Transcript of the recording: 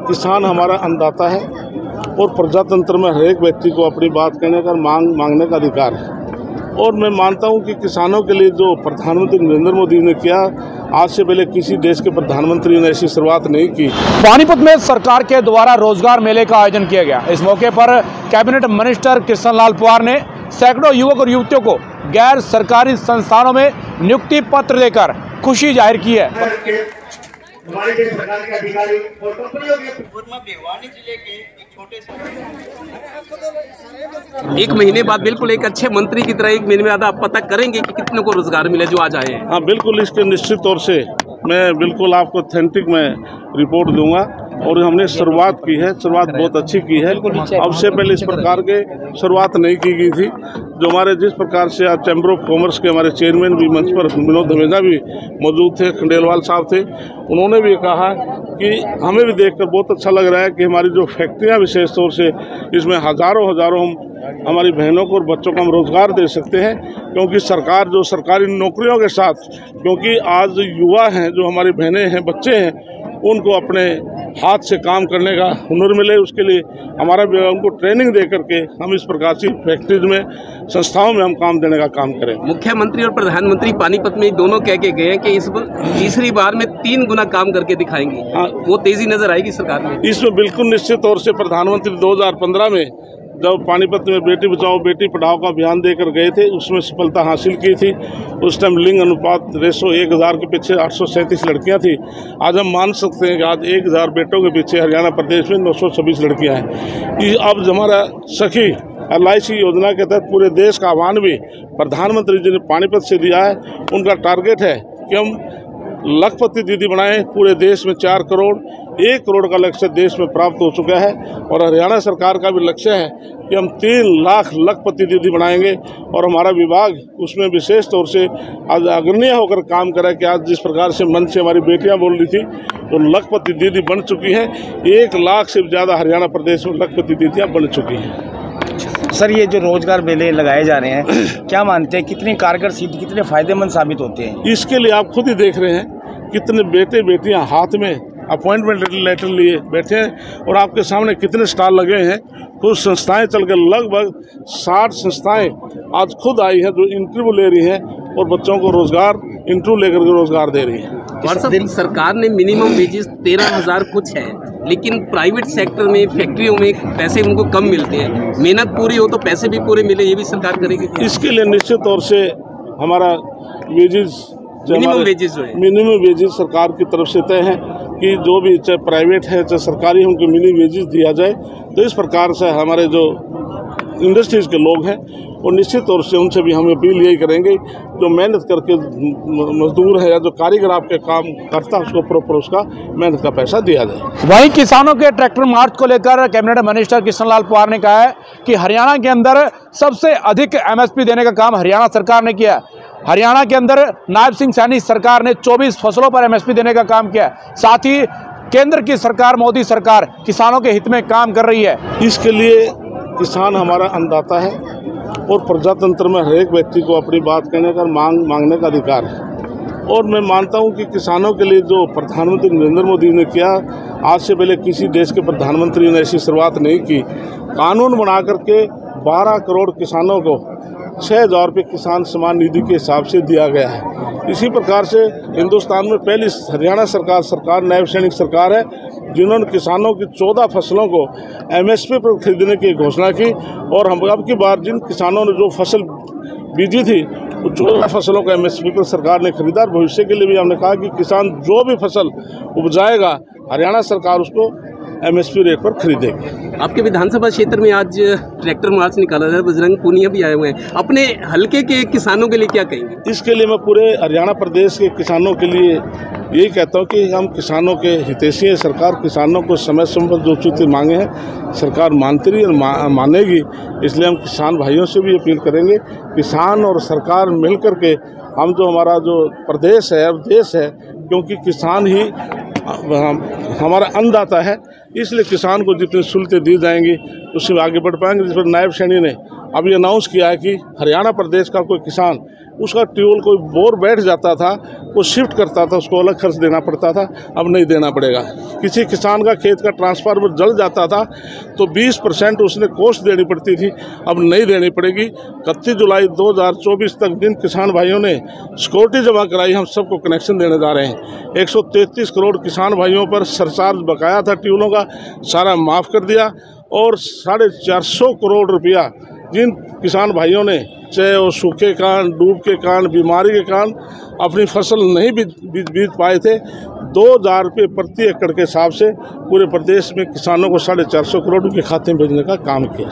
किसान हमारा अन्नदाता है और प्रजातंत्र में हर एक व्यक्ति को अपनी बात कहने का मांगने का अधिकार है। और मैं मानता हूं कि किसानों के लिए जो प्रधानमंत्री नरेंद्र मोदी ने किया, आज से पहले किसी देश के प्रधानमंत्री ने ऐसी शुरुआत नहीं की। पानीपत में सरकार के द्वारा रोजगार मेले का आयोजन किया गया। इस मौके पर कैबिनेट मिनिस्टर कृष्णलाल पंवार ने सैकड़ों युवक और युवतियों को गैर सरकारी संस्थानों में नियुक्ति पत्र देकर खुशी जाहिर की है। हमारे देश सरकार के अधिकारी और कंपनियों के भिवानी जिले के एक छोटे से एक महीने बाद बिल्कुल एक अच्छे मंत्री की तरह 1 महीने बाद आप पता करेंगे कि कितने को रोजगार मिले जो आज आए हैं। हाँ बिल्कुल, इसके निश्चित तौर से मैं बिल्कुल आपको ऑथेंटिक में रिपोर्ट दूंगा। और हमने शुरुआत की है, शुरुआत बहुत अच्छी की है। अब से पहले इस प्रकार के शुरुआत नहीं की गई थी। जो हमारे जिस प्रकार से आज चैम्बर ऑफ कॉमर्स के हमारे चेयरमैन भी मंच पर विनोद धमेजा भी मौजूद थे, खंडेलवाल साहब थे, उन्होंने भी कहा कि हमें भी देखकर बहुत अच्छा लग रहा है कि हमारी जो फैक्ट्रियाँ विशेष तौर से इसमें हज़ारों हम हमारी बहनों को और बच्चों को हम रोज़गार दे सकते हैं। क्योंकि सरकार जो सरकारी नौकरियों के साथ, क्योंकि आज युवा हैं, जो हमारी बहनें हैं, बच्चे हैं, उनको अपने हाथ से काम करने का हुनर मिले, उसके लिए हमारा उनको ट्रेनिंग दे करके हम इस प्रकार की फैक्ट्रीज में, संस्थाओं में हम काम देने का काम करें। मुख्यमंत्री और प्रधानमंत्री पानीपत में दोनों कह के गए कि इस तीसरी बार में 3 गुना काम करके दिखाएंगे। हाँ, वो तेजी नजर आएगी सरकार में। इसमें बिल्कुल निश्चित तौर से प्रधानमंत्री 2015 में जब पानीपत में बेटी बचाओ बेटी पढ़ाओ का अभियान देकर गए थे, उसमें सफलता हासिल की थी। उस टाइम लिंग अनुपात रेशो 1000 के पीछे 837 लड़कियां थी। आज हम मान सकते हैं कि आज 1000 बेटों के पीछे हरियाणा प्रदेश में 926 लड़कियां हैं। अब हमारा सखी LIC योजना के तहत पूरे देश का आह्वान भी प्रधानमंत्री जी ने पानीपत से दिया है। उनका टारगेट है कि हम लखपति दीदी बनाएं। पूरे देश में 4 करोड़, 1 करोड़ का लक्ष्य देश में प्राप्त हो चुका है। और हरियाणा सरकार का भी लक्ष्य है कि हम 3 लाख लखपति दीदी बनाएंगे। और हमारा विभाग उसमें विशेष तौर से आज अग्रणी होकर काम करे कि आज जिस प्रकार से मन से हमारी बेटियां बोल रही थी, वो लखपति दीदी बन चुकी हैं। 1 लाख से ज़्यादा हरियाणा प्रदेश में लखपति दीदियाँ बन चुकी हैं। सर, ये जो रोजगार मेले लगाए जा रहे हैं, क्या मानते हैं कितनी कारगर सिद्ध, कितने फायदेमंद साबित होते हैं? इसके लिए आप खुद ही देख रहे हैं कितने बेटे बेटियां हाथ में अपॉइंटमेंट लेटर लिए बैठे हैं और आपके सामने कितने स्टॉल लगे हैं। कुछ संस्थाएं चलकर लगभग 60 संस्थाएं आज खुद आई हैं जो इंटरव्यू ले रही हैं और बच्चों को रोजगार इंटरव्यू लेकर के रोजगार दे रही है। और सरकार ने मिनिमम वेजेस 13,000 कुछ है, लेकिन प्राइवेट सेक्टर में फैक्ट्रियों में पैसे उनको कम मिलते हैं। मेहनत पूरी हो तो पैसे भी पूरे मिले, ये भी सरकार करेगी। इसके लिए निश्चित तौर से हमारा मिनिमम वेजेस सरकार की तरफ से तय है कि जो भी चाहे प्राइवेट है चाहे सरकारी, उनको मिनिमम वेजेस दिया जाए। तो इस प्रकार से हमारे जो इंडस्ट्रीज़ के लोग हैं और निश्चित तौर से उनसे भी हम अपील यही करेंगे, जो मेहनत करके मजदूर है या जो कारीगर आपके काम करता है उसको प्रॉपर उसका मेहनत का पैसा दिया जाए। वहीं किसानों के ट्रैक्टर मार्च को लेकर कैबिनेट मिनिस्टर कृष्णलाल पंवार ने कहा है कि हरियाणा के अंदर सबसे अधिक MSP देने का काम हरियाणा सरकार ने किया है। हरियाणा के अंदर नायब सिंह सैनी सरकार ने 24 फसलों पर MSP देने का काम किया है। साथ ही केंद्र की सरकार, मोदी सरकार किसानों के हित में काम कर रही है। इसके लिए किसान हमारा अन्नदाता है और प्रजातंत्र में हर एक व्यक्ति को अपनी बात कहने का मांगने का अधिकार है। और मैं मानता हूं कि किसानों के लिए जो प्रधानमंत्री नरेंद्र मोदी ने किया, आज से पहले किसी देश के प्रधानमंत्री ने ऐसी शुरुआत नहीं की। कानून बना करके 12 करोड़ किसानों को 6,000 रुपये किसान सम्मान निधि के हिसाब से दिया गया है। इसी प्रकार से हिंदुस्तान में पहली हरियाणा सरकार नायब सैनिक सरकार है जिन्होंने किसानों की 14 फसलों को MSP पर खरीदने की घोषणा की। और हम अब की बार जिन किसानों ने जो फसल बीजी थी वो 14 फसलों को MSP पर सरकार ने खरीदा। भविष्य के लिए भी हमने कहा कि किसान जो भी फसल उपजाएगा हरियाणा सरकार उसको MSP रेट पर खरीदेगी। आपके विधानसभा क्षेत्र में आज ट्रैक्टर मार्च निकाला जाए, बजरंग पूनिया भी आए हुए हैं। अपने हल्के के किसानों के लिए क्या कहेंगे? इसके लिए मैं पूरे हरियाणा प्रदेश के किसानों के लिए यही कहता हूं कि हम किसानों के हितैषी हैं। सरकार किसानों को समय पर जो चीज़ें मांगे हैं सरकार मानती रही और मानेगी। इसलिए हम किसान भाइयों से भी अपील करेंगे, किसान और सरकार मिल कर के हम जो हमारा जो प्रदेश है और देश है, क्योंकि किसान ही हमारा अन्नदाता है, इसलिए किसान को जितनी सहूलतें दी जाएंगी उससे आगे बढ़ पाएंगे। जिस पर नायब सैनी ने अभी अनाउंस किया है कि हरियाणा प्रदेश का कोई किसान उसका ट्यूबवेल कोई बोर बैठ जाता था, वो शिफ्ट करता था, उसको अलग खर्च देना पड़ता था, अब नहीं देना पड़ेगा। किसी किसान का खेत का ट्रांसफार्मर जल जाता था तो 20% उसने कॉस्ट देनी पड़ती थी, अब नहीं देनी पड़ेगी। 31 जुलाई 2024 तक जिन किसान भाइयों ने सिक्योरिटी जमा कराई, हम सबको कनेक्शन देने जा रहे हैं। 133 करोड़ किसान भाइयों पर सरचार्ज बकाया था ट्यूबवेलों का, सारा माफ़ कर दिया। और 450 करोड़ रुपया जिन किसान भाइयों ने, चाहे वो सूखे कारण, डूब के कारण, बीमारी के कारण अपनी फसल नहीं बीज पाए थे, 2000 रुपये प्रति एकड़ के हिसाब से पूरे प्रदेश में किसानों को 450 करोड़ के खाते में भेजने का काम किया।